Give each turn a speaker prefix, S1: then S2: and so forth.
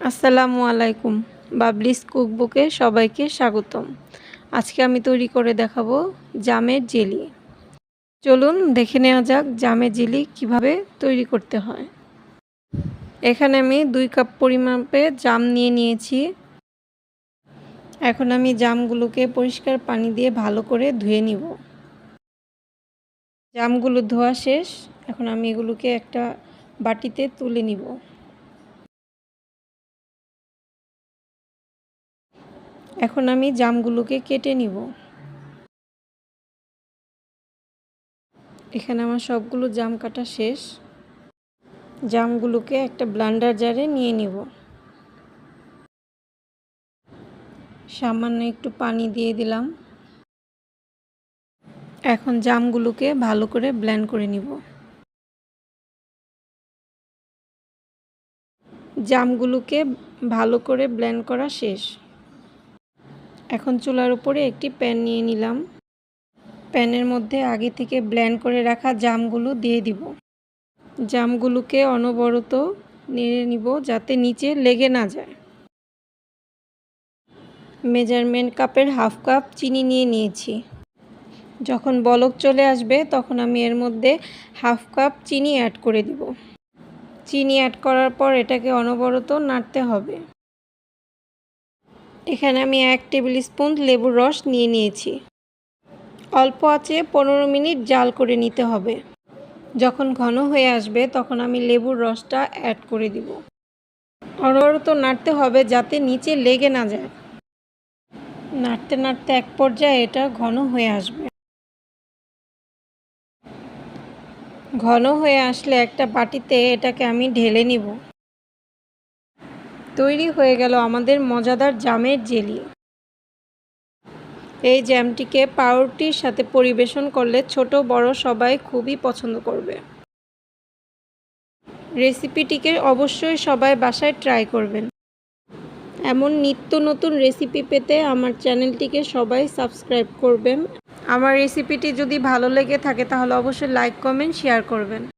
S1: আসসালামু আলাইকুম। বাবলিস কুকবুকে সবাইকে স্বাগতম। আজকে আমি তৈরি করে দেখাবো জামের জেলি। চলুন দেখে নেওয়া যাক জামের জেলি কিভাবে তৈরি করতে হয়। এখানে আমি 2 কাপ পরিমাপে জাম নিয়ে নিয়েছি। এখন আমি জামগুলোকে পরিষ্কার পানি দিয়ে ভালো করে ধুয়ে নিব। জামগুলো ধোয়া শেষ। এখন আমি এগুলোকে একটা বাটিতে তুলে নিব। এখন আমি জামগুলোকে কেটে নিব। এখানে আমার সবগুলো জাম কাটা শেষ। জামগুলোকে একটা ব্লেন্ডার জারে নিয়ে নিব। সামান্য একটু পানি দিয়ে দিলাম। এখন জামগুলোকে ভালো করে ব্লেন্ড করে নিব। জামগুলোকে ভালো করে ব্লেন্ড করা শেষ। এখন চুলার উপরে একটি প্যান নিয়ে নিলাম। প্যানের মধ্যে আগে থেকে ব্লেন্ড করে রাখা জামগুলো দিয়ে দিব। জামগুলোকে অনবরত নেড়ে নিব যাতে নিচে লেগে না যায়। মেজারমেন্ট কাপের হাফ কাপ চিনি নিয়ে নিয়েছি। যখন বলক চলে আসবে তখন আমি এর মধ্যে হাফ কাপ চিনি অ্যাড করে দিব। চিনি অ্যাড করার পর এটাকে অনবরত নাড়তে হবে। এখানে আমি 1 টেবিল স্পুন লেবুর রস নিয়ে নিয়েছি। অল্প আঁচে 15 মিনিট জাল করে নিতে হবে। যখন ঘন হয়ে আসবে তখন আমি লেবুর রসটা অ্যাড করে দিব। অনবরত নাড়তে হবে যাতে নিচে লেগে না যায়। নাড়তে নাড়তে এক পর্যায়ে এটা ঘন হয়ে আসবে। ঘন হয়ে আসলে একটা বাটিতে এটাকে আমি ঢেলে নিব। তৈরি হয়ে গেল আমাদের মজাদার জামের জেলি। এই জ্যামটিকে পাউরুটির সাথে পরিবেশন করলে ছোট বড় সবাই খুবই পছন্দ করবে। রেসিপিটিকে অবশ্যই সবাই বাসায় ট্রাই করবেন। এমন নিত্য নতুন রেসিপি পেতে আমার চ্যানেলটিকে সবাই সাবস্ক্রাইব করবেন। আমার রেসিপিটি যদি ভালো লেগে থাকে তাহলে অবশ্যই লাইক, কমেন্ট, শেয়ার করবেন।